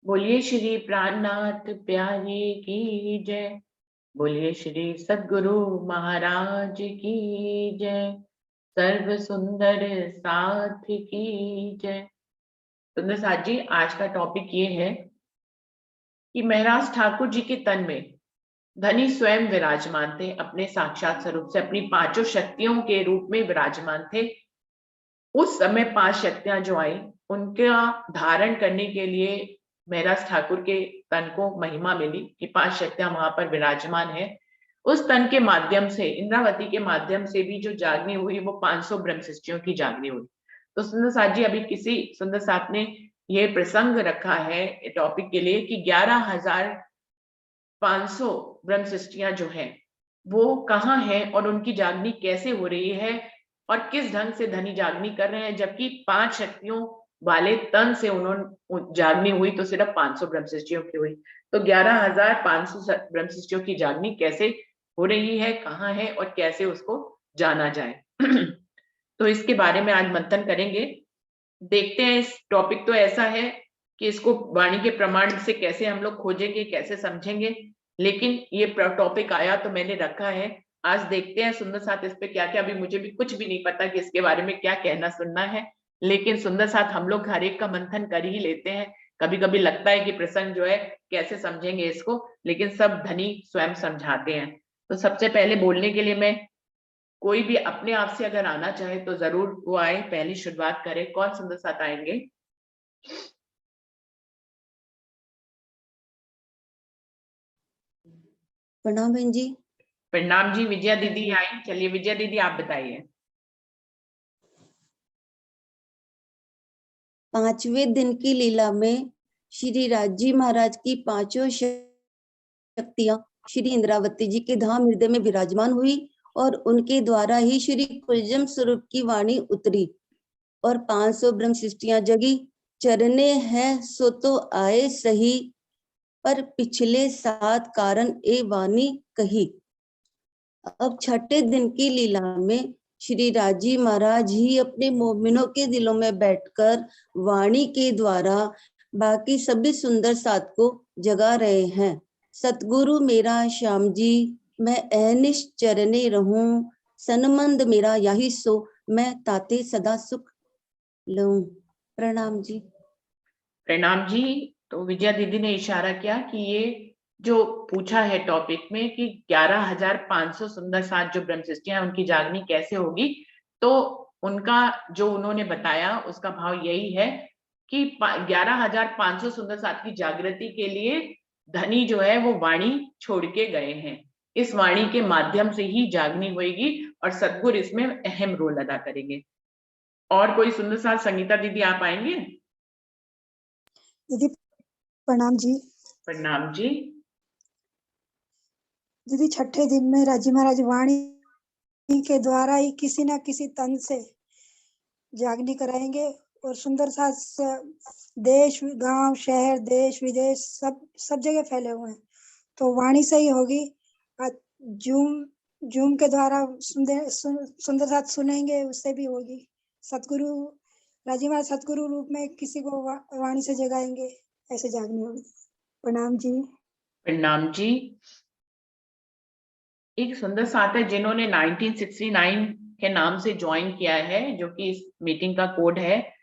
बोलिए श्री प्राणनाथ प्यारे की जय। बोलिए श्री सद्गुरु महाराज की जय। सर्व सुंदर साथ की जय। सुंदर साथ जी, आज का टॉपिक ये है कि महराज ठाकुर जी के तन में धनी स्वयं विराजमान थे, अपने साक्षात स्वरूप से अपनी पांचों शक्तियों के रूप में विराजमान थे। उस समय पांच शक्तियां जो आई, उनका धारण करने के लिए महराज ठाकुर के तन को महिमा मिली कि पांच शक्तियां वहां पर विराजमान है। उस तन के माध्यम से, इंद्रावती के माध्यम से भी जो जागनी हुई वो 500 ब्रह्म सृष्टियों की जागनी हुई। तो सुंदर साथ जी, अभी किसी सुंदर साथ ने ये प्रसंग रखा है टॉपिक के लिए कि 11,500 ब्रह्म सृष्टियां जो है वो कहाँ है और उनकी जागनी कैसे हो रही है और किस ढंग से धनी जागनी कर रहे हैं, जबकि पांच शक्तियों वाले तन से उन्होंने जागनी हुई तो सिर्फ 500 ब्रह्म सृष्टियों की हुई। तो 11,500 ब्रह्म सृष्टियों की जागनी कैसे हो रही है, कहाँ है और कैसे उसको जाना जाए तो इसके बारे में आज मंथन करेंगे। देखते हैं, इस टॉपिक तो ऐसा है कि इसको वाणी के प्रमाण से कैसे हम लोग खोजेंगे, कैसे समझेंगे, लेकिन ये टॉपिक आया तो मैंने रखा है। आज देखते हैं सुंदर साथ इस पे क्या क्या, अभी मुझे भी कुछ भी नहीं पता कि इसके बारे में क्या कहना सुनना है, लेकिन सुंदर साथ हम लोग हर एक का मंथन कर ही लेते हैं। कभी कभी लगता है कि प्रसंग जो है कैसे समझेंगे इसको, लेकिन सब धनी स्वयं समझाते हैं। तो सबसे पहले बोलने के लिए मैं, कोई भी अपने आप से अगर आना चाहे तो जरूर वो आए, पहली शुरुआत करे। कौन सुंदर साथ आएंगे? प्रणाम बहन जी। प्रणाम जी। विजया दीदी आई, चलिए विजया दीदी आप बताइए। 5वें दिन की लीला में श्री राजी महाराज की पांचों शक्तियां श्री इंद्रावती जी के धाम हृदय में विराजमान हुई और उनके द्वारा ही श्री कुलजम स्वरूप की वाणी उतरी और 500 ब्रह्म सृष्टियां जगी। चरने हैं सो तो आए सही, पर पिछले 7 कारण ए वाणी कही। अब छठे दिन की लीला में श्री राजी महाराज ही अपने मोमिनों के दिलों में बैठकर वाणी के द्वारा बाकी सभी सुंदर सात को जगा रहे हैं। सतगुरु मेरा श्याम जी, मैं अहनिश चरने रहूं, सनमंद मेरा यही सो, मैं ताते सदा सुख लूं। प्रणाम जी। प्रणाम जी। तो विजया दीदी ने इशारा किया कि ये जो पूछा है टॉपिक में कि 11,500 सुंदर साथ जो ब्रह्म सृष्टियां हैं उनकी जागनी कैसे होगी, तो उनका जो उन्होंने बताया उसका भाव यही है कि 11,500 सुंदर साथ की जागृति के लिए धनी जो है वो वाणी छोड़ के गए हैं। इस वाणी के माध्यम से ही जागनी होगी और सदगुरु इसमें अहम रोल अदा करेंगे। और कोई सुंदर साथ? संगीता दीदी आप आएंगे? दीदी प्रणाम जी। प्रणाम जी। दीदी छठे दिन में राजी महाराज वाणी के द्वारा ही किसी ना किसी तन से जागनी कराएंगे और सुंदर सा देश गांव शहर देश विदेश सब जगह फैले हुए हैं, तो वाणी से ही होगी। जूम जूम के द्वारा सुंदर साथ सुनेंगे, उससे भी होगी। सतगुरु राजी महाराज सतगुरु रूप में किसी को वाणी से जगाएंगे, ऐसे जागनी होगी। प्रणाम जी। प्रणाम जी। एक सुंदर साथ है जिन्होंने 1969 के नाम से ज्वाइन किया है, जो कि इस मीटिंग का कोड है।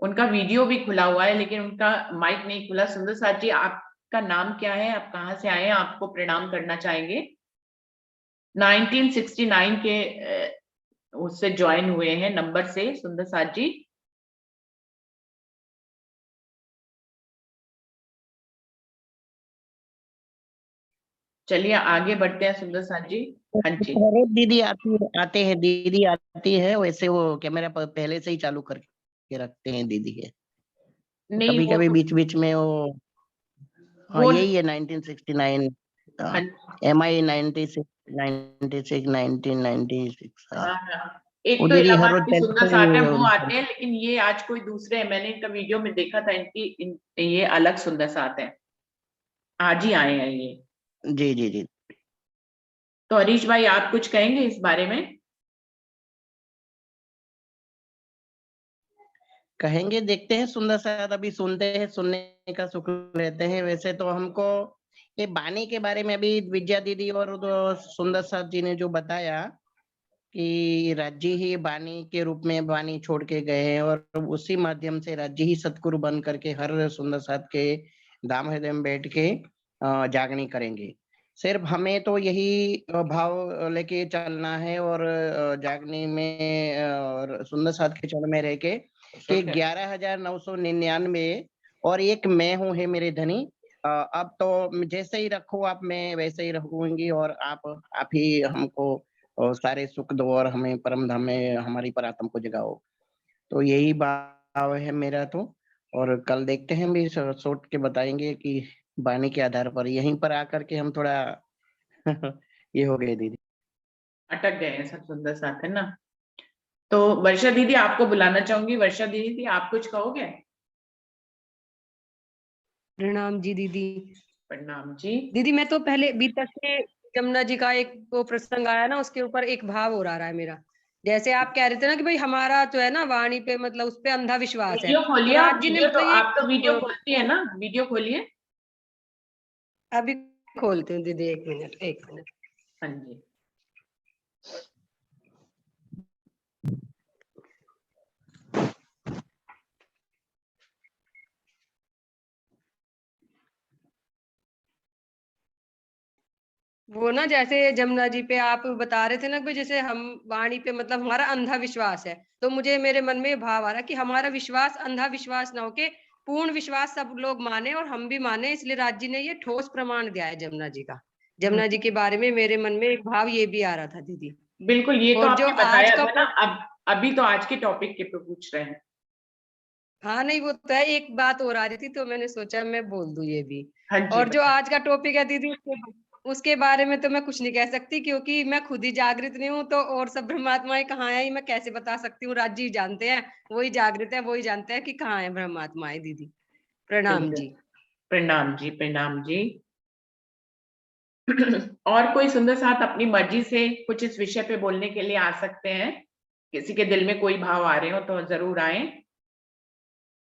उनका वीडियो भी खुला हुआ है लेकिन उनका माइक नहीं खुला। सुंदर साथ जी, आपका नाम क्या है, आप कहाँ से आए हैं, आपको प्रणाम करना चाहेंगे। 1969 के उससे ज्वाइन हुए हैं नंबर से सुंदर साथ जी। चलिए आगे बढ़ते हैं सुंदर साथ जी। हाँ जी। दीदी आते हैं, दीदी आती है, वैसे वो कैमरा पहले से ही चालू करके रखते हैं दीदी के। नहीं कभी वो कभी तो, बीच बीच में वो, हाँ वो यही है 1969, हाँ, MI 96 96 1996। हाँ, एक तो वो दीदी हर इलाहाबाद रोज की सुंदर साथ है वो आते हैं, लेकिन ये आज कोई दूसरे है। मैंने इनका वीडियो में देखा था, ये अलग सुंदर साथ है, आज ही आए हैं ये। जी जी जी। तो हरीश भाई आप कुछ कहेंगे इस बारे में? कहेंगे, देखते हैं सुंदर साथ, अभी सुनते हैं, सुनने का सुख लेते हैं। वैसे तो हमको ये बानी के बारे में अभी विद्या दीदी और सुंदर साथ जी ने जो बताया कि राज्य ही बानी के रूप में बानी छोड़ के गए हैं और उसी माध्यम से राज्य ही सतगुरु बन करके हर सुंदर साथ के दाम हृदय में बैठ के जागनी करेंगे। सिर्फ हमें तो यही भाव लेके चलना है और जागने में सुंदर साथ के चरण में रह के कि 11,999 और एक मैं हूँ है मेरे धनी। अब तो जैसे ही रखो आप, मैं वैसे ही रहूंगी और आप ही हमको और सारे सुख दो और हमें परम धाम में हमारी परात्म को जगाओ। तो यही भाव है मेरा तो। और कल देखते हैं, भी सोच के बताएंगे कि बानी के आधार पर यहीं पर आकर के हम थोड़ा ये हो गए दीदी, अटक गए हैं सब सुंदर साथ, है ना। तो वर्षा दीदी आपको बुलाना चाहूंगी। वर्षा दीदी आप कुछ कहोगे? प्रणाम जी दीदी। प्रणाम जी। दीदी मैं तो पहले बीतक से यमुना जी का एक वो प्रसंग आया ना, उसके ऊपर एक भाव हो रहा है मेरा। जैसे आप कह रहे थे ना कि भाई हमारा जो है ना वाणी पे मतलब उस पे अंधा विश्वास है, वीडियो तो खोलिए आप। राज जी ने वीडियो तो मतलब ये आप तो वीडियो खोलती है ना, वीडियो खोलिए। अभी खोलते हैं दीदी, एक मिनट। हाँ जी। वो ना जैसे जमुना जी पे आप बता रहे थे ना कि जैसे हम वाणी पे मतलब हमारा अंधा विश्वास है, तो मुझे मेरे मन में भाव आ रहा कि हमारा विश्वास अंधा विश्वास ना हो के पूर्ण विश्वास सब लोग माने और हम भी माने। इसलिए राज जी ने ये ठोस प्रमाण दिया है जमुना जी का। जमुना जी के बारे में मेरे मन में एक भाव ये भी आ रहा था दीदी। बिल्कुल, ये तो और जो आपने आज बताया का था ना। अब अभी तो आज के टॉपिक के पे पूछ रहे हैं। हाँ नहीं वो तो है, एक बात और आ रही थी तो मैंने सोचा मैं बोल दूं ये भी। हाँ जी और जो आज का टॉपिक है दीदी उसके बारे में तो मैं कुछ नहीं कह सकती, क्योंकि मैं खुद ही जागृत नहीं हूँ। तो और सब ब्रह्मात्माएं कहाँ है ये मैं कैसे बता सकती हूँ? राज्य ही जानते हैं, वही जागृत है, वही जानते हैं कि कहाँ है ब्रह्मात्माएं दीदी। प्रणाम बिल्कुल। जी। प्रणाम जी, प्रणाम जी। और कोई सुंदर साथ अपनी मर्जी से कुछ इस विषय पे बोलने के लिए आ सकते हैं। किसी के दिल में कोई भाव आ रहे हो तो जरूर आए।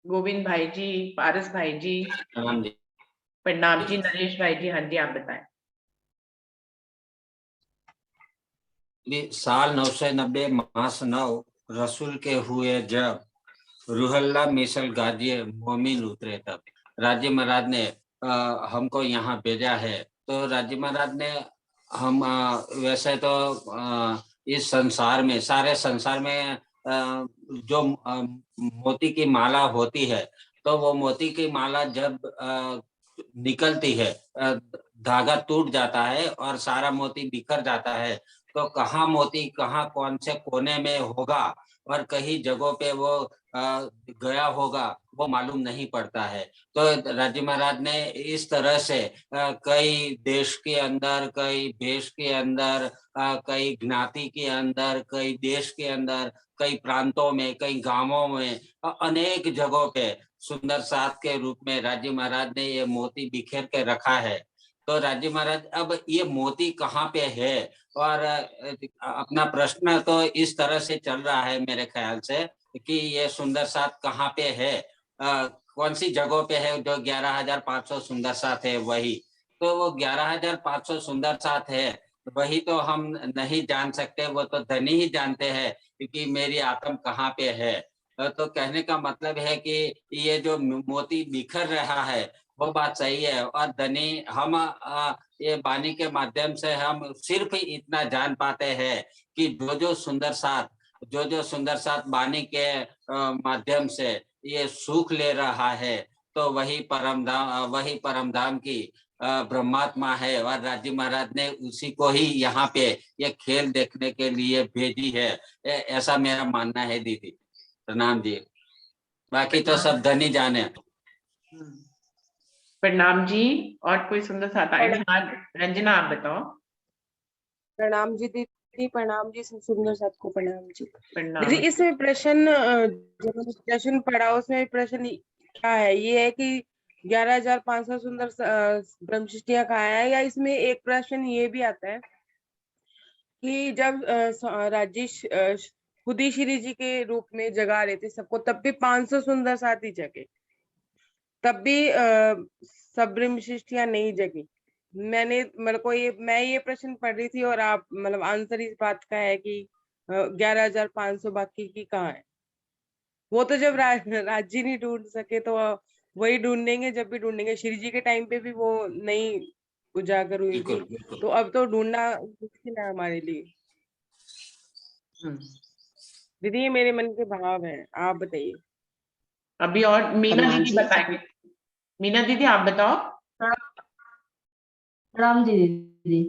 गोविंद भाई जी, पारस भाई जी, प्रणाम जी, नरेश भाई जी। हाँ जी, आप बताएं। साल 990 मास 9 रसूल के हुए जब रूहल्ला मिसल गाजिए मोमिन उतरे तब। राज्य महाराज ने हमको यहाँ भेजा है। तो राज्य महाराज ने हम वैसे तो इस संसार में, सारे संसार में जो मोती की माला होती है, तो वो मोती की माला जब निकलती है, धागा टूट जाता है और सारा मोती बिखर जाता है, तो कहाँ मोती कहाँ कौन से कोने में होगा और कई जगहों पे वो गया होगा वो मालूम नहीं पड़ता है। तो राज्य महाराज ने इस तरह से कई देश के अंदर, कई देश के अंदर, कई ज्ञाति के अंदर, कई देश के अंदर, कई प्रांतों में, कई गांवों में, अनेक जगहों पे सुंदर साथ के रूप में राज्य महाराज ने ये मोती बिखेर के रखा है। तो राज्य महाराज अब ये मोती कहाँ पे है, और अपना प्रश्न तो इस तरह से चल रहा है मेरे ख्याल से कि ये सुंदर साथ कहाँ पे है, कौन सी जगहों पे है। जो 11,500 सुंदर साथ है वही, तो वो 11,500 सुंदर साथ है वही तो हम नहीं जान सकते, वो तो धनी ही जानते हैं क्योंकि मेरी आत्म कहाँ पे है। तो कहने का मतलब है कि ये जो मोती बिखर रहा है वो बात सही है, और धनी हम ये वाणी के माध्यम से हम सिर्फ इतना जान पाते हैं कि जो सुंदर साथ वाणी के माध्यम से ये सुख ले रहा है, तो वही परम धाम की ब्रह्मात्मा है, और राज्य महाराज ने उसी को ही यहाँ पे ये खेल देखने के लिए भेजी है। ऐसा मेरा मानना है दीदी। प्रणाम जी, बाकी तो सब धनी जाने। प्रणाम जी। और कोई सुंदर साथ आए? हाँ, रंजना आप बताओ। प्रणाम जी दीदी। प्रणाम जी सुंदर साथ को। प्रणाम जी प्रणाम। दीदी। इस प्रश्न जो प्रश्न पढ़ा उसमें प्रश्न क्या है, ये है कि 11,500 सुंदर ब्रह्म सृष्टियां कहाँ है, या इसमें एक प्रश्न ये भी आता है कि जब राज्य खुद ही श्री जी के रूप में जगा रहे थे सबको, तब भी 500 सुंदर साथी जगे, तब भी सब ब्रह्मशिष्टियां नहीं जगी। मैं ये प्रश्न पढ़ रही थी और आप मतलब आंसर इस बात का है कि 11,500 बाकी की कहाँ है। वो तो जब राज्य नहीं ढूंढ सके तो वही ढूंढेंगे, जब भी ढूंढेंगे। श्री जी के टाइम पे भी वो नहीं उजागर हुई थी, बिल्कुल बिल्कुल। तो अब तो ढूंढना मुश्किल है हमारे लिए। दीदी ये मेरे मन के भाव है, आप बताइए। अभी और मीना प्रणाम दीदी जी। बताएंगे। मीना दीदी आप बताओ। प्रणाम जी दीदी।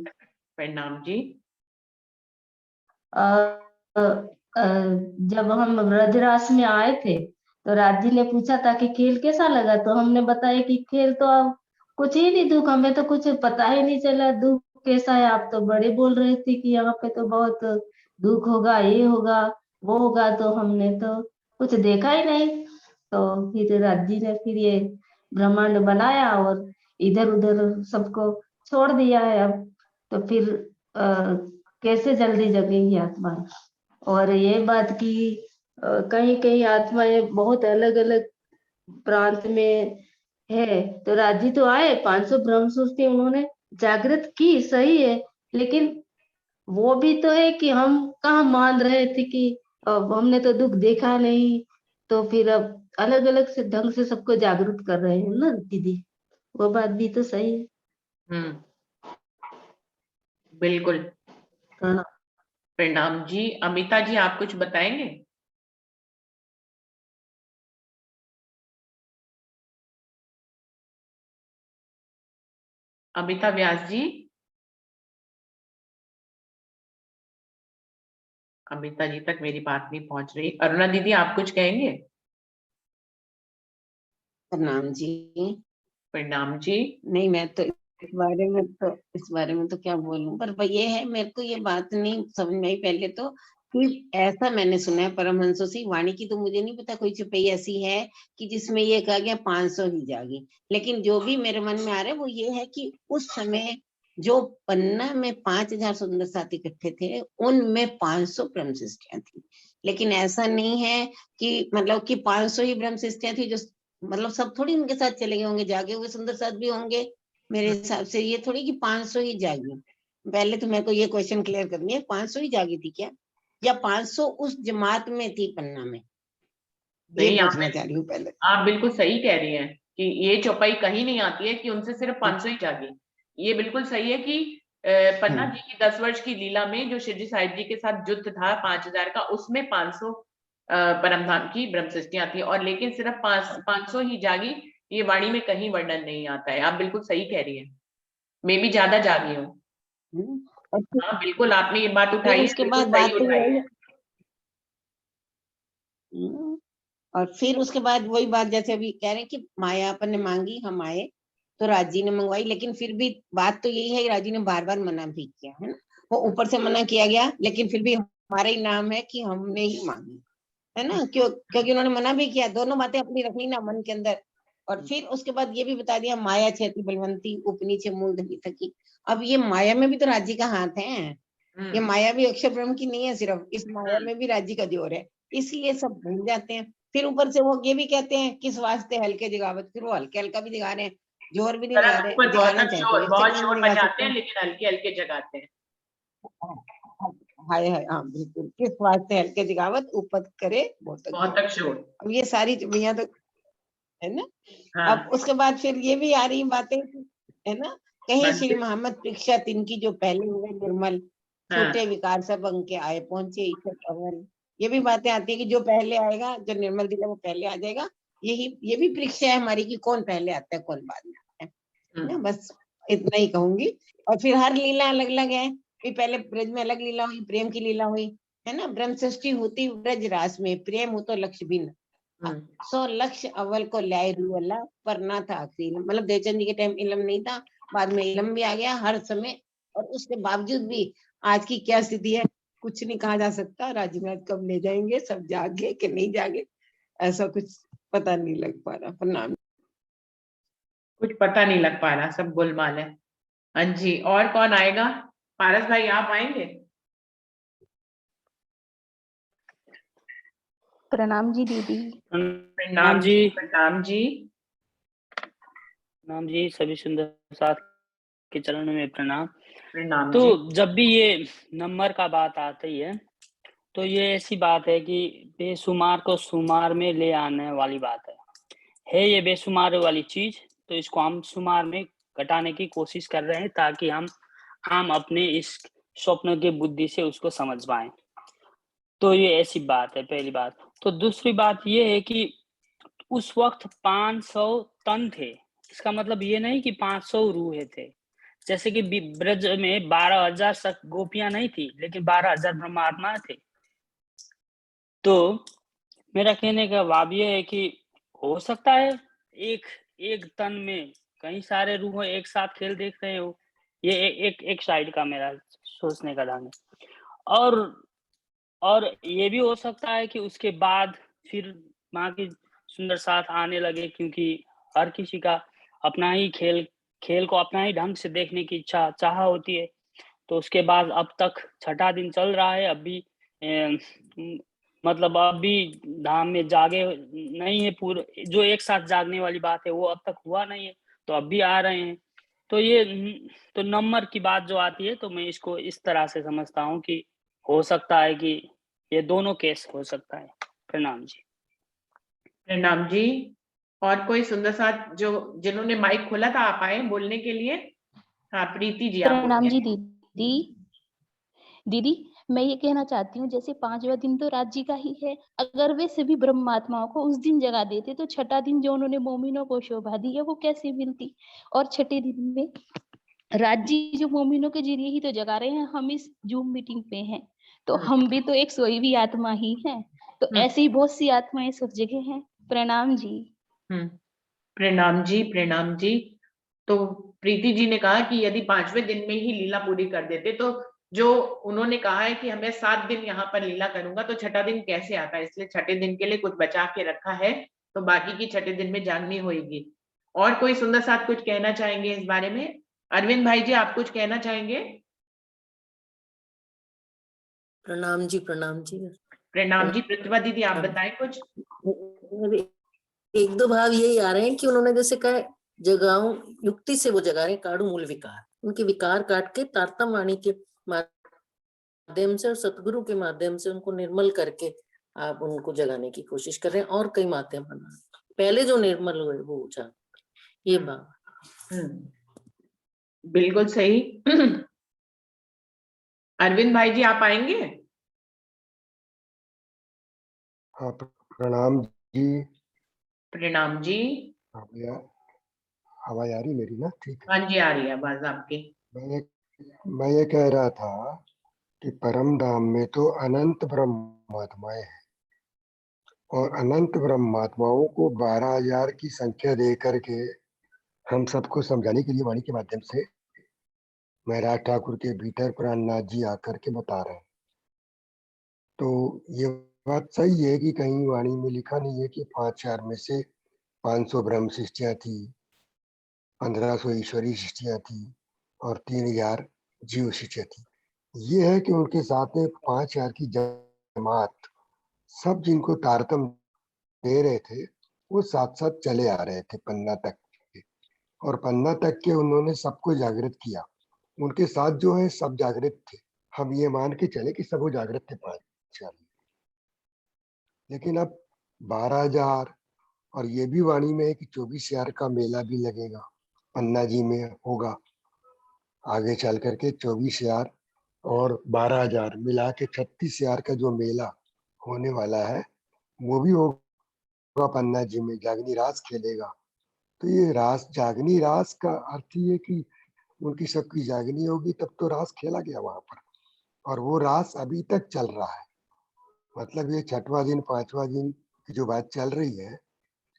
प्रणाम जी। अ, अ, अ, जब हम ब्रजरास में आए थे तो राज जी ने पूछा था कि खेल कैसा लगा, तो हमने बताया कि खेल तो अब कुछ ही नहीं, दुख हमें तो कुछ पता ही नहीं चला दुख कैसा है। आप तो बड़े बोल रहे थे कि यहाँ पे तो बहुत दुख होगा, ये होगा वो होगा, तो हमने तो कुछ देखा ही नहीं। तो फिर राज जी ने फिर ये ब्रह्मांड बनाया और इधर उधर सबको छोड़ दिया है अब। तो फिर कैसे जल्दी जगेगी आत्मा। और ये बात की कहीं कहीं आत्माएं बहुत अलग अलग प्रांत में है। तो राजी तो आए 500 ब्रह्मसूत्री उन्होंने जागृत की, सही है, लेकिन वो भी तो है कि हम कहाँ मान रहे थे कि अब हमने तो दुख देखा नहीं, तो फिर अब अलग अलग से ढंग से सबको जागरूक कर रहे हैं ना दीदी। वो बात भी तो सही है। बिल्कुल। हाँ। प्रणाम जी। अमिता जी आप कुछ बताएंगे। अमिता व्यास जी। अमिता जी तक मेरी बात नहीं पहुंच रही। अरुणा दीदी आप कुछ कहेंगे। प्रणाम जी। प्रणाम जी। नहीं मैं तो इस बारे में तो क्या बोलूं, पर ये है मेरे को ये बात नहीं समझ में आई पहले तो कि ऐसा मैंने सुना है परमहंसों से, वाणी की तो मुझे नहीं पता कोई चुपई ऐसी है कि जिसमें ये कहा गया 500 ही जागी। लेकिन जो भी मेरे मन में आ रहा है वो ये है कि उस समय जो पन्ना में 5,000 सुंदर साथी इकट्ठे थे उनमें 500 ब्रह्मशिष्टियां थी। लेकिन ऐसा नहीं है कि मतलब कि 500 ही ब्रह्मशिष्टियां थी जो मतलब सब थोड़ी उनके साथ चले गए होंगे, जागे हुए सुंदर साथ भी होंगे। मेरे हिसाब से ये थोड़ी कि 500 ही जागी। पहले तो मेरे को ये क्वेश्चन क्लियर करनी है, 500 ही जागी थी क्या या 500 उस जमात में थी पन्ना में, ये नहीं, पूछना चाह रही हूँ पहले। आप बिल्कुल सही कह रही हैं कि ये चौपाई कहीं नहीं आती है कि उनसे सिर्फ 500 ही जागी। ये बिल्कुल सही है कि पन्ना जी की 10 वर्ष की लीला में जो शिरडी साहिब जी के साथ युद्ध था 5,000 का, उसमें 500 परमधाम की ब्रह्मशिष्टियां थी, और लेकिन सिर्फ 500 ही जागी, ये वाणी में कहीं वर्णन नहीं आता है। आप बिल्कुल सही कह रही हैं। मैं भी ज्यादा जागी हूँ। और हाँ बिल्कुल, आपने ये बात फिर उठाई है, उसके बिल्कुल बाद सही बात तो उठाई यही है। है। और फिर उसके बाद वही बात जैसे अभी कह रहे हैं कि माया अपन ने मांगी, हम आए तो राजी ने मंगवाई, लेकिन फिर भी बात तो यही है राजी ने बार बार मना भी किया है ना। वो ऊपर से मना किया गया लेकिन फिर भी हमारा ही नाम है कि हमने ही मांगी, है ना। क्योंकि उन्होंने मना भी किया, दोनों बातें अपनी रखनी ना मन के अंदर। और फिर उसके बाद ये भी बता दिया माया क्षेत्र बलवंती उपनीचे मूल धनी थकी। अब ये माया में भी तो राज्य का हाथ है, ये माया भी अक्षर ब्रह्म की नहीं है, सिर्फ इस माया में भी राज्य का जोर है, इसलिए सब भूल जाते हैं। फिर ऊपर से वो ये भी कहते हैं किस वास्ते हल्के जगावत, फिर वो हल्के हल्का भी दिखा रहे हैं, जोर भी नहीं लगा रहे। दिखाना चाहे तो एक बहुत सेकंड में शोर दिखा मचाते सकते हैं, हैं। लेकिन हल्के हल्के जगाते हैं। हाय हाय, हाँ बिल्कुल, किस वास्ते हल्के जगावत उपत करे बहुत बहुत शोर। अब ये सारी चुपियां तो है ना। हाँ। अब उसके बाद फिर ये भी आ रही बातें है ना, कहीं बस। श्री मोहम्मद परीक्षा तिनकी जो पहले हुए निर्मल हाँ। छूटे विकार सब अंक के आए पहुंचे ईश्वर अव्वल। ये भी बातें आती है कि जो पहले आएगा, जो निर्मल दिल है वो पहले आ जाएगा। ये भी परीक्षा है हमारी कि कौन पहले आता है कौन बाद में आता है ना। बस इतना ही कहूंगी। और फिर हर लीला अलग अलग है, फिर पहले ब्रज में अलग लीला हुई, प्रेम की लीला हुई है ना। ब्रह्म सृष्टि होती ब्रज रास में, प्रेम हो तो लक्ष्य भिन्न। सो लक्ष्य अव्वल को ल्याय रूअल्ला पर ना था आखिरी। मतलब देवचंद जी के टाइम इलम नहीं था, बाद में इलम भी आ गया हर समय। और उसके बावजूद भी आज की क्या स्थिति है कुछ नहीं कहा जा सकता। राजी महाराज कब ले जाएंगे, सब जागे कि नहीं जागे, ऐसा कुछ पता नहीं लग पा रहा। प्रणाम। कुछ पता नहीं लग पा रहा, सब गोलमाल है। हाँ जी, और कौन आएगा। पारस भाई आप आएंगे। प्रणाम जी दीदी। प्रणाम जी, प्रणाम जी। प्रणाम जी, सभी सुंदर साथ के चरणों में प्रणाम। प्रणाम तो जी। जब भी ये नंबर का बात आती है, तो ये ऐसी बात है कि बेशुमार को शुमार में ले आने वाली बात है ये बेशुमार वाली चीज, तो इसको हम शुमार में घटाने की कोशिश कर रहे हैं ताकि हम अपने इस स्वप्न की बुद्धि से उसको समझ पाएं। तो ये ऐसी बात है, पहली बात। तो दूसरी बात ये है कि उस वक्त 500 तन थे। इसका मतलब ये नहीं कि 500 रूहें थे। जैसे कि ब्रज में 12,000 गोपियां नहीं थी, लेकिन 12,000 ब्रह्मात्मा थे। तो मेरा कहने का भाव ये है कि हो सकता है एक तन में कई सारे रूह एक साथ खेल देख रहे हो। ये एक साइड का मेरा सोचने का ढंग है। और ये भी हो सकता है कि उसके बाद फिर माँ की सुंदर साथ आने लगे, क्योंकि हर किसी का अपना ही खेल को अपना ही ढंग से देखने की चाह होती है। तो उसके बाद अब तक छठा दिन चल रहा है, अभी मतलब अभी धाम में जागे नहीं है पूरे, जो एक साथ जागने वाली बात है वो अब तक हुआ नहीं है, तो अब भी आ रहे हैं। तो ये तो नंबर की बात जो आती है, तो मैं इसको इस तरह से समझता हूँ कि हो सकता है कि ये दोनों केस हो सकता है। प्रणाम जी। प्रणाम जी। और कोई सुंदर साथ जो जिन्होंने माइक खोला था, आप आए बोलने के लिए? हाँ, प्रीति जी, आप प्रणाम जी बोलिए। दीदी, मैं ये कहना चाहती हूँ, जैसे 5वां दिन तो राज जी का ही है, अगर वे सभी ब्रह्मात्माओं को उस दिन जगा देते तो छठा दिन जो उन्होंने मोमिनों को शोभा दी है वो कैसे मिलती। और छठे दिन में राज जी जो मोमिनों के जरिए ही तो जगा रहे हैं, हम इस जूम मीटिंग पे हैं, तो हम भी तो एक सोई हुई आत्मा ही है। तो ऐसी ही बहुत सी आत्माएं सब जगह हैं। प्रणाम जी। प्रणाम जी, प्रणाम जी। तो प्रीति जी ने कहा कि यदि 5वें दिन में ही लीला पूरी कर देते, तो जो उन्होंने कहा है कि हमें 7 दिन यहाँ पर लीला करूंगा, तो छठा दिन कैसे आता है, इसलिए छठे दिन के लिए कुछ बचा के रखा है, तो बाकी की छठे दिन में जागनी होगी। और कोई सुंदर साथ कुछ कहना चाहेंगे इस बारे में? अरविंद भाई जी, आप कुछ कहना चाहेंगे? प्रणाम जी, प्रणाम जी। प्रणाम जी। प्रतिभा दीदी, आप बताएं कुछ। एक दो भाव यही आ रहे हैं कि उन्होंने जैसे कहा जगाओ, युक्ति से वो जगा रहे हैं काढ़ू मूल विकार, उनके विकार काट के तारतम वाणी के माध्यम से और सतगुरु के माध्यम से उनको निर्मल करके आप उनको जगाने की कोशिश कर रहे हैं, और कई माध्यम बना, पहले जो निर्मल हुए वो ऊंचा, ये भाव। बिल्कुल सही। अरविंद भाई जी, आप आएंगे? हाँ, प्रणाम जी। प्रणाम जी। आवाज आ रही मेरी ना? ठीक है। हाँ जी, आ रही है आवाज आपकी। मैं ये कह रहा था कि परम धाम में तो अनंत ब्रह्मात्माएं हैं, और अनंत ब्रह्मात्माओं को 12,000 की संख्या दे करके हम सबको समझाने के लिए वाणी के माध्यम से महाराज ठाकुर के भीतर प्राणनाथ जी आकर के बता रहे हैं। तो ये बात सही है कि कहीं वाणी में लिखा नहीं है कि 5,000 में से 500 ब्रह्म सृष्टियां थी, 1500 ईश्वरी सृष्टियां थी, और 3,000 जीव सृष्टियां थी। ये है कि उनके साथ में 5,000 की जमात, सब जिनको तारतम दे रहे थे वो साथ साथ चले आ रहे थे पन्ना तक के, और पन्ना तक के उन्होंने सबको जागृत किया। उनके साथ जो है सब जागृत थे, हम ये मान के चले कि सब वो जागृत थे 5,000। लेकिन अब 12,000, और ये भी वाणी में है कि 24,000 का मेला भी लगेगा, पन्ना जी में होगा आगे चल करके 24,000 और 12,000 मिला के 36,000 का जो मेला होने वाला है वो भी होगा पन्ना जी में। जागनी रास खेलेगा। तो ये रास, जागनी रास का अर्थ ये कि उनकी सबकी जागनी होगी, तब तो रास खेला गया वहां पर, और वो रास अभी तक चल रहा है। मतलब ये छठवां दिन 5वां दिन की जो बात चल रही है,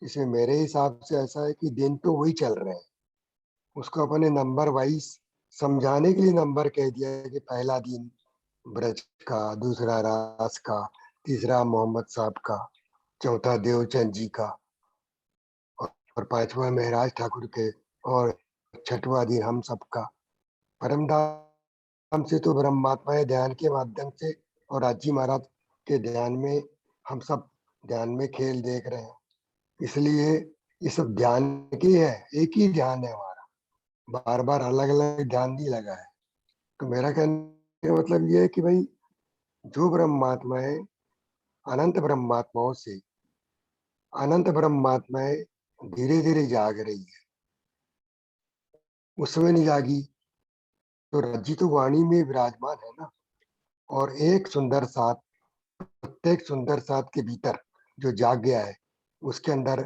इसमें मेरे हिसाब से ऐसा है कि दिन तो वही चल रहे हैं, उसको अपने नंबर वाइज समझाने के लिए नंबर कह दिया है कि पहला दिन ब्रज का, दूसरा रास का, तीसरा मोहम्मद साहब का, चौथा देवचंद जी का, और 5वां महराज ठाकुर के, और 6वां दिन हम सबका। परम धाम से तो ब्रह्मात्माएं ध्यान के माध्यम से और राजी महाराज के ध्यान में हम सब ध्यान में खेल देख रहे हैं, इसलिए ये सब ध्यान की है, एक ही ध्यान है हमारा, बार बार अलग अलग ध्यान नहीं लगा है। तो मेरा कहने का मतलब ये है कि भाई जो ब्रह्मात्माएं अनंत ब्रह्मात्माओं से अनंत ब्रह्मात्माएं धीरे धीरे जाग रही है, उसमें नहीं जागी तो रज्जी तो वाणी में विराजमान है ना। और एक सुंदर साथ, प्रत्येक सुंदर साथ के भीतर जो जाग गया है, उसके अंदर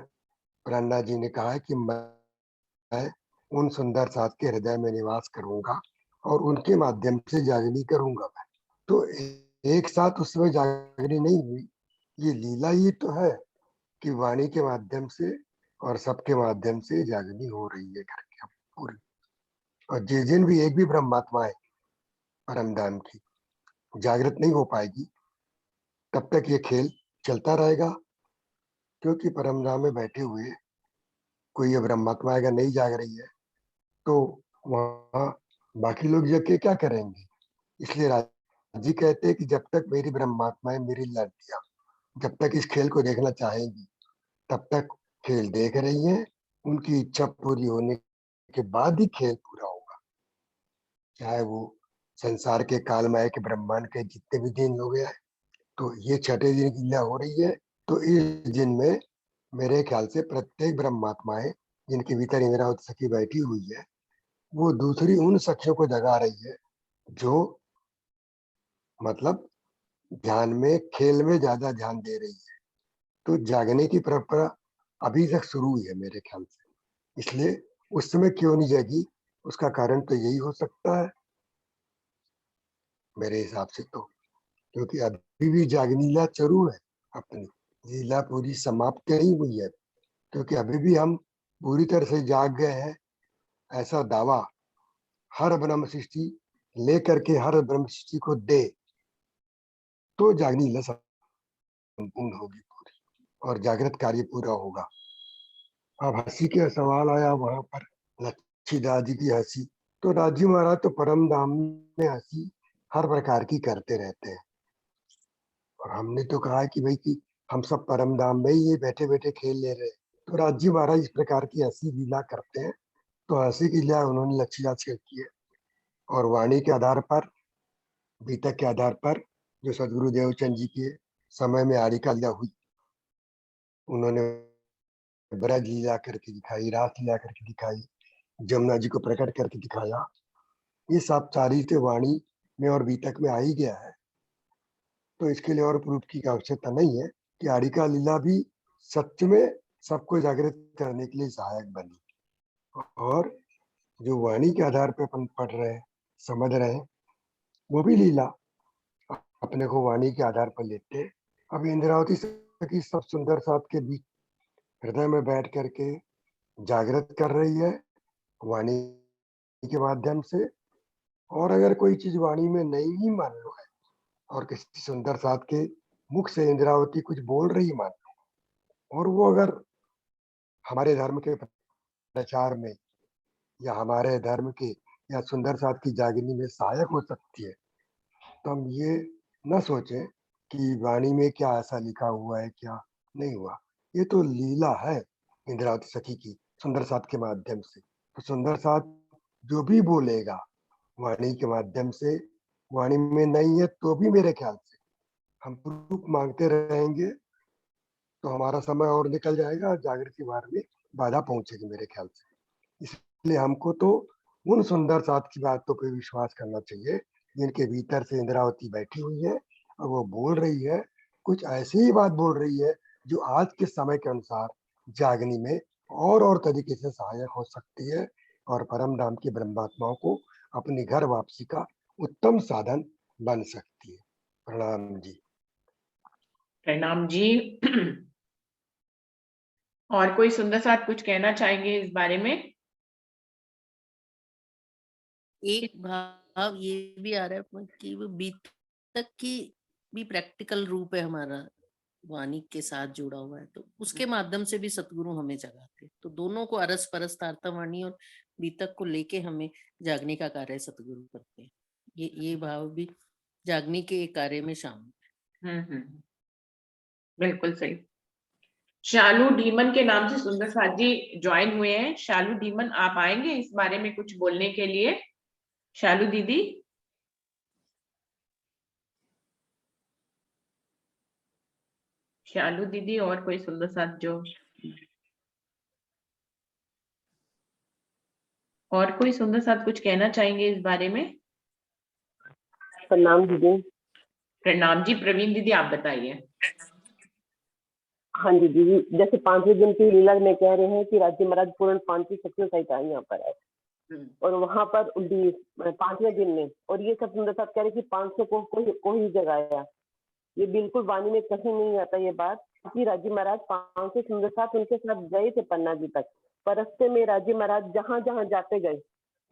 प्रहलाद जी ने कहा है कि मैं उन सुंदर साथ के हृदय में निवास करूंगा और उनके माध्यम से जागनी करूंगा मैं। तो एक साथ उस समय जागनी नहीं हुई, ये लीला ही तो है कि वाणी के माध्यम से और सबके माध्यम से जागनी हो रही है करके पूरी। और जिस दिन भी एक भी ब्रह्मात्मा है परम धाम की जागृत नहीं हो पाएगी, तब तक ये खेल चलता रहेगा, क्योंकि परम धाम में बैठे हुए कोई ये ब्रह्मात्मा अगर नहीं जाग रही है तो वहां बाकी लोग जग के क्या करेंगे। इसलिए राज जी कहते हैं कि जब तक मेरी ब्रह्मात्माएं, मेरी लड़कियां जब तक इस खेल को देखना चाहेंगी तब तक खेल देख रही हैं, उनकी इच्छा पूरी होने के बाद ही खेल पूरा होगा। चाहे वो संसार के कालमय के ब्रह्मांड के जितने भी दिन हो गया है, तो ये छठे दिन की लीला हो रही है। तो इस दिन में मेरे ख्याल से प्रत्येक ब्रह्मात्माएं जिनके भीतर इंद्रावती सखी बैठी हुई है, वो दूसरी उन सखियों को जगा रही है जो मतलब ध्यान में, खेल में ज्यादा ध्यान दे रही है। तो जागने की परंपरा अभी तक शुरू हुई है मेरे ख्याल से, इसलिए उस समय क्यों नहीं जागी, उसका कारण तो यही हो सकता है मेरे हिसाब से। तो क्योंकि अभी भी जागनी लीला चालू है, अपनी लीला पूरी समाप्त नहीं हुई है, क्योंकि अभी भी हम पूरी तरह से जाग गए हैं ऐसा दावा हर ब्रह्म सृष्टि लेकर के हर ब्रह्म सृष्टि को दे तो जागनी लीला संपूर्ण होगी पूरी और जागृत कार्य पूरा होगा। अब हंसी का सवाल आया वहां पर, लच्छीदास जी की हंसी, तो राजी महाराज तो परम धाम में हंसी हर प्रकार की करते रहते हैं, और हमने तो कहा है कि भाई कि हम सब परम धाम में ही ये बैठे बैठे खेल ले रहे हैं। तो राजी महाराज इस प्रकार की हंसी लीला करते हैं, तो हंसी की लीला उन्होंने लच्छीदास से की है। और वाणी के आधार पर, बीतक के आधार पर जो सदगुरु देवचंद जी के समय में आरिका लीला हुई, उन्होंने ब्रज लीला करके दिखाई, रास लीला करके दिखाई, जमुना जी को प्रकट करके दिखाया। ये सब सारी तो वाणी में और बीतक में आ ही गया है, तो इसके लिए और प्रूफ की आवश्यकता नहीं है कि आरिका लीला भी सत्य में सबको जागृत करने के लिए सहायक बनी। और जो वाणी के आधार पर अपन पढ़ रहे हैं, समझ रहे हैं, वो भी लीला अपने को वाणी के आधार पर लेते। अब इंद्रावती की सब सुंदर साथ के बीच हृदय में बैठ करके जागृत कर रही है वाणी के माध्यम से। और अगर कोई चीज वाणी में नहीं ही मान लो है और किसी सुंदर साथ के मुख से इंद्रावती कुछ बोल रही मान लो, और वो अगर हमारे धर्म के प्रचार में या हमारे धर्म के या सुंदर साथ की जागनी में सहायक हो सकती है, तो हम ये न सोचें कि वाणी में क्या ऐसा लिखा हुआ है, क्या नहीं हुआ। ये तो लीला है इंद्रावती सखी की सुंदर साथ के माध्यम से। तो सुंदर साथ जो भी बोलेगा वाणी के माध्यम से, वाणी में नहीं है तो भी मेरे ख्याल से हम प्रूफ मांगते रहेंगे तो हमारा समय और निकल जाएगा, जागृति मार्ग में बाधा पहुंचेगी मेरे ख्याल से। इसलिए हमको तो उन सुंदर साथ की बातों पर विश्वास करना चाहिए जिनके भीतर से इंद्रावती बैठी हुई है और वो बोल रही है, कुछ ऐसी ही बात बोल रही है जो आज के समय के अनुसार जागनी में और तरीके से सहायक हो सकती है और परम धाम की ब्रह्मात्माओं को अपनी घर वापसी का उत्तम साधन बन सकती है। प्रणाम जी। प्रणाम जी। और कोई सुंदर साथ कुछ कहना चाहेंगे इस बारे में? एक भाव ये भी आ रहा है कि वो बीतक की भी प्रैक्टिकल रूप है हमारा, वाणी के साथ जुड़ा हुआ है, तो उसके माध्यम से भी सतगुरु हमें जगाते। तो दोनों को अरस परस तारतम वाणी और बीतक को लेके हमें जागने का कार्य सतगुरु करते हैं। ये भाव भी जागने के कार्य में शामिल है। बिल्कुल सही। शालू ढीमन के नाम से सुंदर साथ जी ज्वाइन हुए हैं। शालू ढीमन, आप आएंगे इस बारे में कुछ बोलने के लिए? शालू दीदी। शालू दीदी और कोई सुंदर साथ जो, और कोई सुंदर साथ कुछ कहना चाहेंगे इस बारे में? प्रणाम दीदी। प्रणाम जी। प्रवीण दीदी आप बताइए। हाँ जी दीदी, जैसे 5वें दिन की लीला में कह रहे हैं कि राज्य महाराज पूर्ण 5 शक्तियों सहित आए यहाँ पर है और वहां पर 5वें दिन में, और ये सब सुंदर साथ कह रहे कि 500 को ही जगाया। ये बिल्कुल वाणी में कहीं नहीं आता ये बात, क्योंकि राज्य महाराज 500 सुंदर साथ उनके साथ गए थे पन्ना जी तक, पर रास्ते में राज्य महाराज जहां जहां जाते गए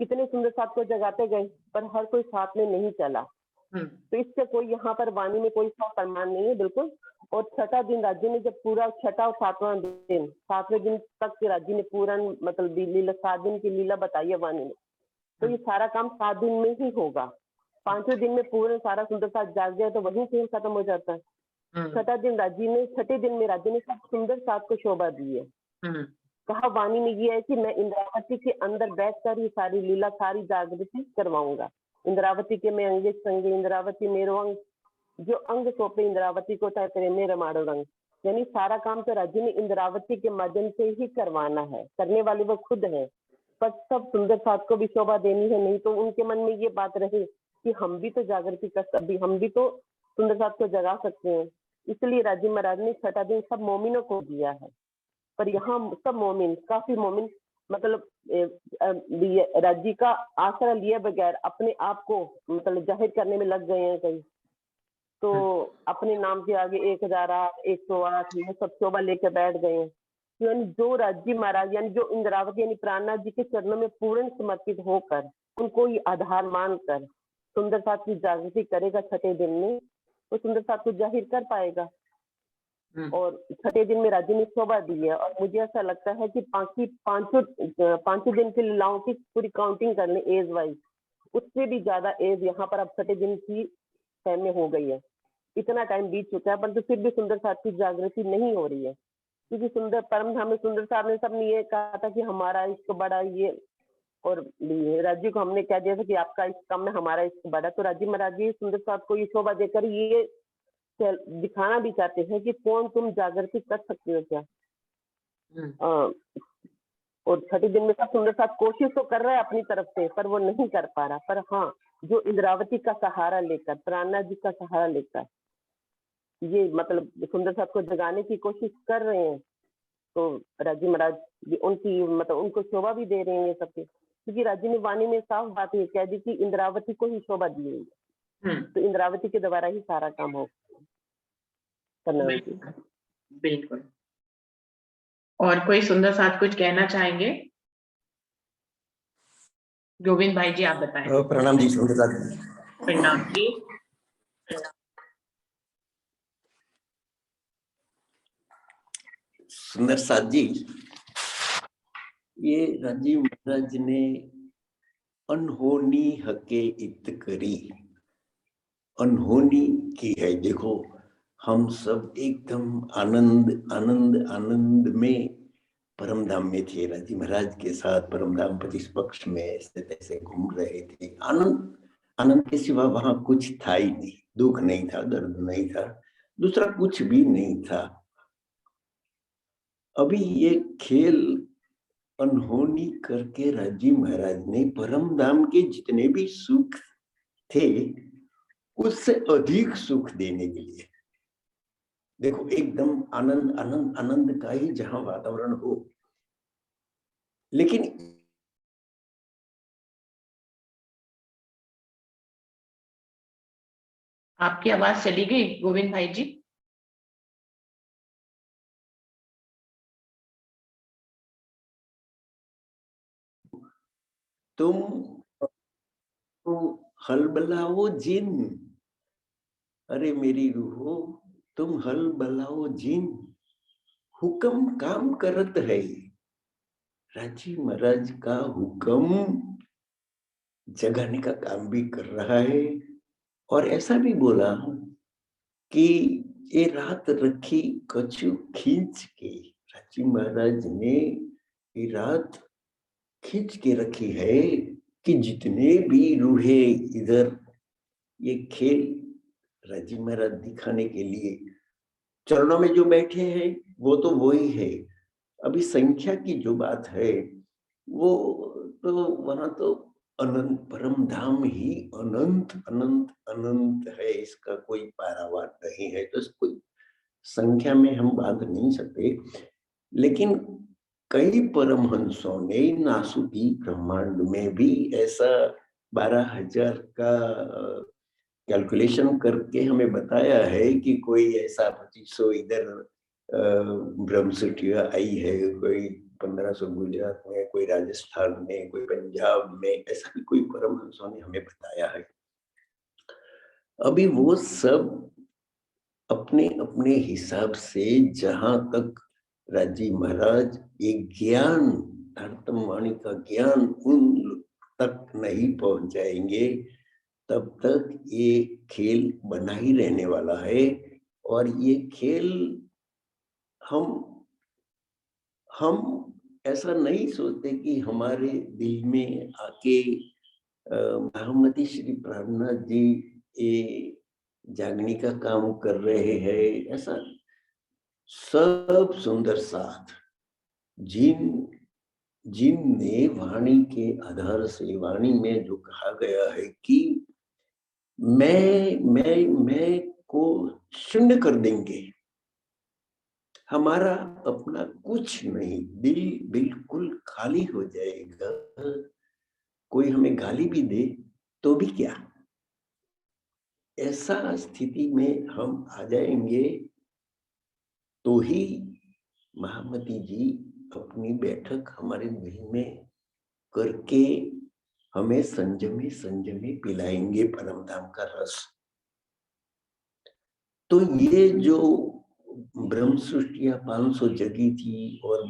कितने सुंदर साथ को जगाते गए, पर हर कोई साथ में नहीं चला। तो इससे कोई यहाँ पर वाणी में कोई सा प्रमाण नहीं है बिल्कुल। और 6ठा दिन राज्य ने जब पूरा 6ठा और 7वां दिन, 7वें दिन तक के राज्य ने पूरा मतलब लीला 7 दिन की लीला बताई है वाणी में, तो ये सारा काम 7 दिन में ही होगा। 5वें दिन में पूर्ण सारा सुंदर साथ जाग गया तो वहीं से खत्म हो जाता है। 6ठा दिन राज्य ने, 6ठे दिन में राज्य ने सब सुंदर साथ को शोभा दी है। कहा वाणी में ये है कि मैं इंद्रावती के अंदर बैठकर ये सारी लीला सारी जागृति करवाऊंगा। इंद्रावती के मैं अंगे संगे, इंद्रावती मेरो अंग, जो अंग सौंपे इंद्रावती को चाहे तेरे मेरे मारो रंग। यानी सारा काम तो राज्य ने इंद्रावती के माध्यम से ही करवाना है, करने वाले वो खुद है, पर सब सुंदर साथ को भी शोभा देनी है। नहीं तो उनके मन में ये बात रहे कि हम भी तो जागृति कर, हम भी तो सुंदर साथ को जगा सकते हैं। इसलिए राज्य महाराज ने 6ठा दिन सब मोमिनों को दिया है। पर यहाँ सब मोमिन, काफी मोमिन मतलब राज्य का आसरा लिए बगैर अपने आप को मतलब जाहिर करने में लग गए हैं कई, तो अपने नाम के आगे 1008, 108 ये सब शोभा लेकर बैठ गए हैं। यानी जो राज्य महाराज यानी जो इंद्रावती यानी प्राणनाथ जी के चरणों में पूर्ण समर्पित होकर उनको ही आधार मानकर सुंदर साथ की जागृति करेगा 6ठे दिन में, तो सुंदर साथ को जाहिर कर पाएगा। और 6ठे दिन में राज्य ने शोभा दी है। और मुझे ऐसा लगता है कि पांचों दिन की लीलाओं की पूरी काउंटिंग कर लें एज वाइज, उससे भी ज्यादा एज यहाँ पर अब 6ठे दिन की टाइम में हो गई है। इतना टाइम बीत चुका है परंतु फिर भी सुंदर साथ की जागृति नहीं हो रही है, क्योंकि सुंदर परम धाम में सुंदर साथ ने सबने ये कहा था कि हमारा इश्क बड़ा ये, और राज्य को हमने कह दिया था कि आपका इश्क कम है हमारा इश्क बड़ा। तो राज्य महाराज जी सुंदर साथ को ये शोभा देकर ये दिखाना भी चाहते हैं कि कौन तुम जागृति कर सकते हो क्या। और 6ठे दिन में सब सुंदर साथ कोशिश तो कर रहा है अपनी तरफ से, पर वो नहीं कर पा रहा। पर हाँ, जो इंद्रावती का सहारा लेकर, प्राणनाथ जी का सहारा लेकर ये मतलब सुंदर साथ को जगाने की कोशिश कर रहे हैं, तो राज्य महाराज उनकी मतलब उनको शोभा भी दे रहे हैं ये सबके, क्योंकि राज्य ने वाणी में साफ बात ये कह दी कि इंद्रावती को ही शोभा दी हुई है, तो इंद्रावती के द्वारा ही सारा काम हो। बिल्कुल। और कोई सुंदर साथ कुछ कहना चाहेंगे? गोविंद भाई जी आप बताएं। प्रणाम जी सुंदर साथ। प्रणाम जी। सुंदर साथ जी, ये राजीव महाराज ने अनहोनी हके इत करी, अनहोनी की है। देखो हम सब एकदम आनंद आनंद आनंद में परम धाम में थे, राजीव महाराज के साथ परम धाम 25 पक्ष में ऐसे तैसे घूम रहे थे। आनंद आनंद के सिवा वहां कुछ था ही नहीं, दुख नहीं था, दर्द नहीं था, दूसरा कुछ भी नहीं था। अभी ये खेल अनहोनी करके राजीव महाराज ने परम धाम के जितने भी सुख थे उससे अधिक सुख देने के लिए, देखो एकदम आनंद आनंद आनंद का ही जहां वातावरण हो, लेकिन आपकी आवाज चली गई गोविंद भाई जी। तुम तो हलबलाओ जिन, अरे मेरी रूहो तुम हलबलाओ जिन, हुक्म काम करत है। राजीव महाराज का हुक्म जगाने का काम भी कर रहा है। और ऐसा भी बोला कि ये रात रखी कछु खींच के, राजी महाराज ने ये रात खींच के रखी है कि जितने भी रूहे इधर ये खेल राजी महाराज दिखाने के लिए चरणों में जो बैठे हैं वो तो वही है। अभी संख्या की जो बात है वो तो वहां तो अनंत परम धाम ही अनंत अनंत अनंत है, इसका कोई पारावार नहीं है, तो कोई संख्या में हम बांध नहीं सकते। लेकिन कई परमहंसों ने नासुदी ब्रह्मांड में भी ऐसा 12,000 का कैलकुलेशन करके हमें बताया है कि कोई ऐसा 2500 इधर ब्रह्मसुटिया आई है, कोई 1500 गुजरात में, कोई राजस्थान में, कोई पंजाब में, ऐसा भी कोई परमहंसों ने हमें बताया है। अभी वो सब अपने अपने हिसाब से जहां तक राजी महाराज एक ज्ञान, तारतम वाणी का ज्ञान उन तक नहीं पहुंच जाएंगे तब तक ये खेल बना ही रहने वाला है। और ये खेल हम ऐसा नहीं सोचते कि हमारे दिल में आके महामती श्री प्राणनाथ जी ये जागने का काम कर रहे हैं, ऐसा सब सुंदर साथ जिनने वाणी के आधार से, वाणी में जो कहा गया है कि मैं को शून्य कर देंगे, हमारा अपना कुछ नहीं, दिल बिल्कुल खाली हो जाएगा, कोई हमें गाली भी दे तो भी क्या, ऐसा स्थिति में हम आ जाएंगे तो ही महामती जी अपनी बैठक हमारे दिल में करके हमें संजमे संजमे पिलाएंगे परम धाम का रस। तो ये जो ब्रह्म सृष्टिया 500 जगी थी और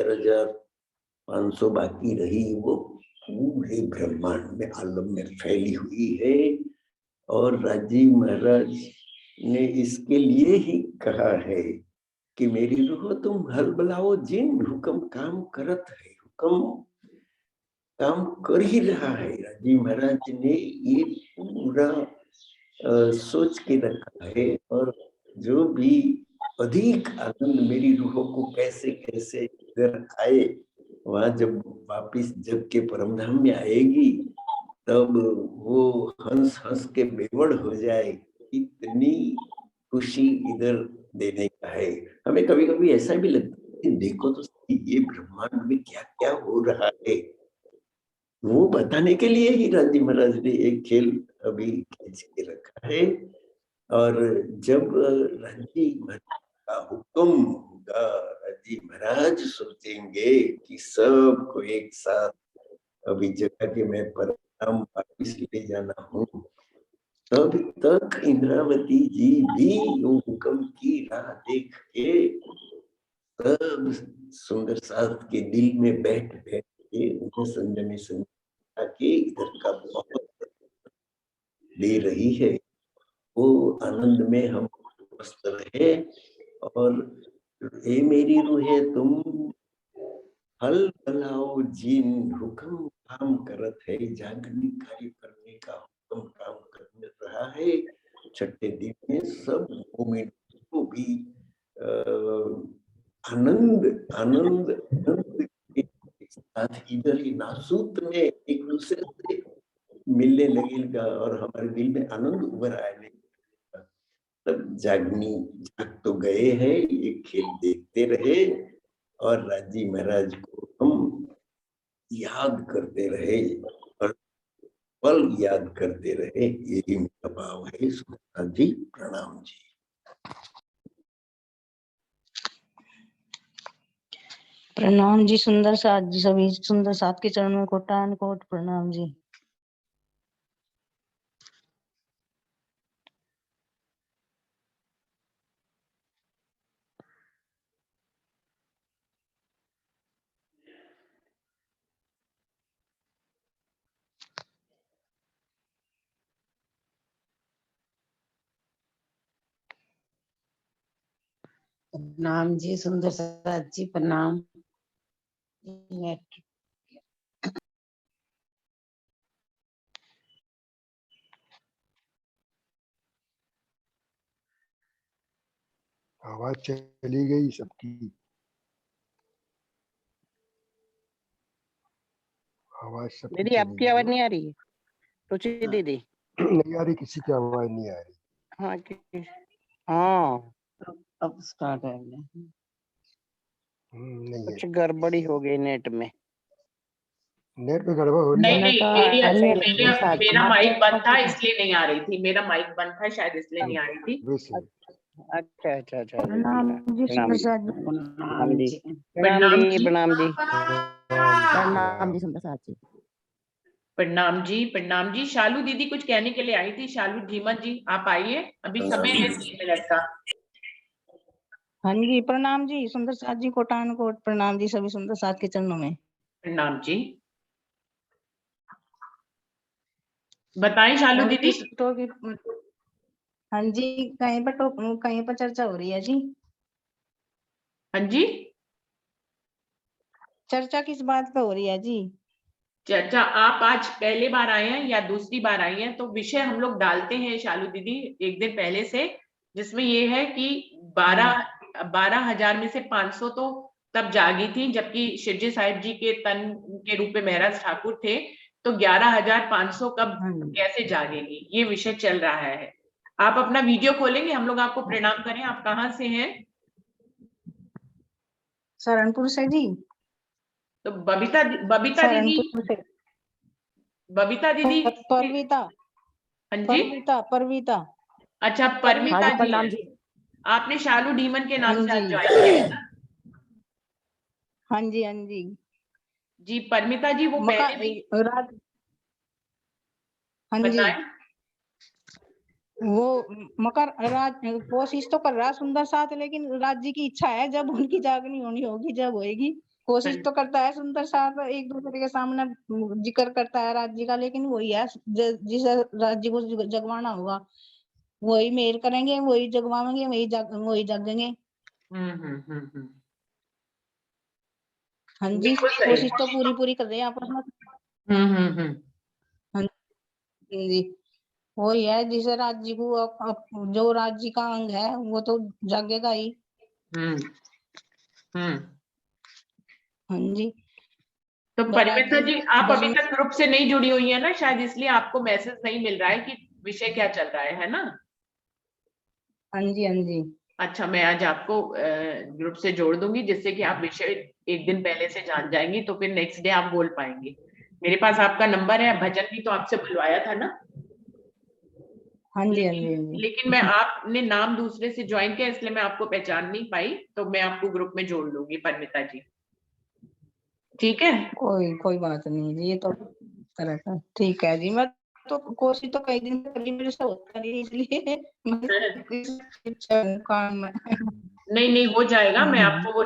11,500 बाकी रही, वो पूरे ब्रह्मांड में आलम में फैली हुई है। और राजीव महाराज ने इसके लिए ही कहा है कि मेरी रूह तुम हल बलाओ जिन, हुक्म काम करत है, हुक्म काम कर ही रहा है। राजीव महाराज ने ये पूरा सोच के रखा है। और जो भी अधिक आनंद मेरी रूह को कैसे कैसे इधर आए, वहां जब वापिस जग के परमधाम में आएगी तब वो हंस हंस के बेवड़ हो जाए, इतनी खुशी इधर देने का है। हमें कभी कभी ऐसा भी लगता है कि देखो तो ये ब्रह्मांड में क्या क्या हो रहा है, वो बताने के लिए ही राजी महाराज ने एक खेल अभी खींच के रखा है। और जब राजी महाराज का हुक्म होगा, राजी महाराज सोचेंगे कि सबको एक साथ अभी जगह के मैं परम वापिस ले जाना हूँ, तब तक इंद्रावती जी भी वो हुक्म की राह देख के सब सुंदर साथ के दिल में बैठ बैठ के उन्हें संजमे के इधर का बहुत दे रही है। वो आनंद में हम मस्त रहे। और ए मेरी रूहे तुम हल बलाओ जिन, हुक्म काम करत है, जागने कार्य करने का हुक्म काम कर रहा है। छठे दिन में सब मोमेंट को भी आनंद आनंद आनंद के साथ इधर ही नासूत में एक दूसरे से मिलने लगेगा और हमारे दिल में आनंद उभर आने लगेगा। तब जाग तो गए हैं, ये खेल देखते रहे और राजी महाराज को हम याद करते रहे और पल याद करते रहे, यही मेरा भाव है। सुधा जी प्रणाम जी। प्रणाम जी सुंदर साथ जी, सभी सुंदर साथ के चरणों में कोटान कोट प्रणाम जी। प्रणाम जी, सुंदर साथ जी प्रणाम। नेट आवाज चली गई सबकी, आवाज सबकी दीदी चली आपकी आवाज गई। नहीं आ रही? रुचि दीदी नहीं आ रही, किसी की आवाज नहीं आ रही। हाँ हाँ अब स्टार्ट है गया। नहीं है, कुछ गड़बड़ी हो गई नेट में। नेट में गड़बड़ हो रही नहीं है। नहीं, मेरा माइक बंद था इसलिए नहीं आ रही थी, मेरा माइक बंद था शायद इसलिए नहीं आ रही थी। वैसे अच्छा अच्छा अच्छा जी, प्रणाम जी प्रणाम सुंदर जी, साथ जी। प्रणाम जी, प्रणाम जी। प्रणाम जी। प्रणाम जी सुंदर साथ जी। प्रणाम जी, प्रणाम जी। शालू दीदी कुछ कहने के लिए आई थी। शालू धीमन जी आप आइए, अभी समय है 3 मिनट का। हाँ जी प्रणाम जी सुंदर साथ जी, कोटान कोट प्रणाम जी सभी सुंदर साथ के चरणों में। प्रणाम जी, बताएं शालू और दीदी। किस टॉपिक? हाँ जी, कहीं पर चर्चा हो रही है जी। हाँ जी, चर्चा किस बात पे हो रही है जी? चर्चा आप आज पहले बार आए हैं या दूसरी बार आई हैं, तो विषय हम लोग डालते हैं शालू दीदी एक दिन पहले से, जिसमें ये है कि 12,000 में से 500 तो तब जागी थी जबकि शिवजी साहिब जी के तन के रूप में महाराज ठाकुर थे, तो 11,500 कब कैसे जागेगी, ये विषय चल रहा है। आप अपना वीडियो खोलेंगे, हम लोग आपको प्रणाम करें। आप कहाँ से हैं? सहारनपुर से जी। तो बबीता दीदी, सहारनपुर से। बबीता दीदी, परविता। हाँ जी, परविता। अच्छा परमिता जी प्रणाम हैं। जी। आपने शालू ढीमन के नाम हाँ से आज जी। ज्वाइन किया है ना? हाँ जी हाँ जी। जी परमिता जी, वो मका पहले भी रात। हाँ जी, बताएं। वो मकर राज कोशिश तो कर रहा है सुंदर साथ, लेकिन राज्य की इच्छा है जब उनकी जागनी होनी होगी जब होएगी। कोशिश तो करता है सुंदर साथ, एक दूसरे के सामने जिक्र करता है राज्य का, लेकिन वही है जिस राज्य को जगवाना होगा वही मेल करेंगे, वही जगवाएंगे, वही जागेंगे। हम्म। हाँ जी, बिल्कुल सही। कोशिश तो पूरी कर रहे हैं आपस में। हम्म। हाँ जी, वही है जिसे राज्य को जो राज्य का अंग है वो तो जागेगा ही। हम्म। हाँ जी। तो परिमिता जी, आप अभी दसवीं तक ग्रुप से नहीं जुड़ी हुई है ना, शायद इसलिए आपको मैसेज नहीं मिल रहा है कि विषय क्या चल रहा है ना? हाँ जी हाँ जी। अच्छा, मैं आज आपको ग्रुप से जोड़ दूंगी जिससे कि आप विषय एक दिन पहले से जान जाएंगी, तो फिर नेक्स्ट डे आप बोल पाएंगे। मेरे पास आपका नंबर है, भजन भी तो आपसे बुलवाया था ना? हाँ जी हाँ जी हाँ जी। लेकिन मैं आपने नाम दूसरे से ज्वाइन किया इसलिए मैं आपको पहचान नहीं पाई, तो मैं आपको ग्रुप में जोड़ लूंगी परमिता जी, ठीक है? कोई बात नहीं जी, ये तो तरह का ठीक है जी। मैं तो कोशिश तो कई दिन से कर रही, मेरे से होता नहीं इसलिए काम में। नहीं हो जाएगा, मैं आपको वो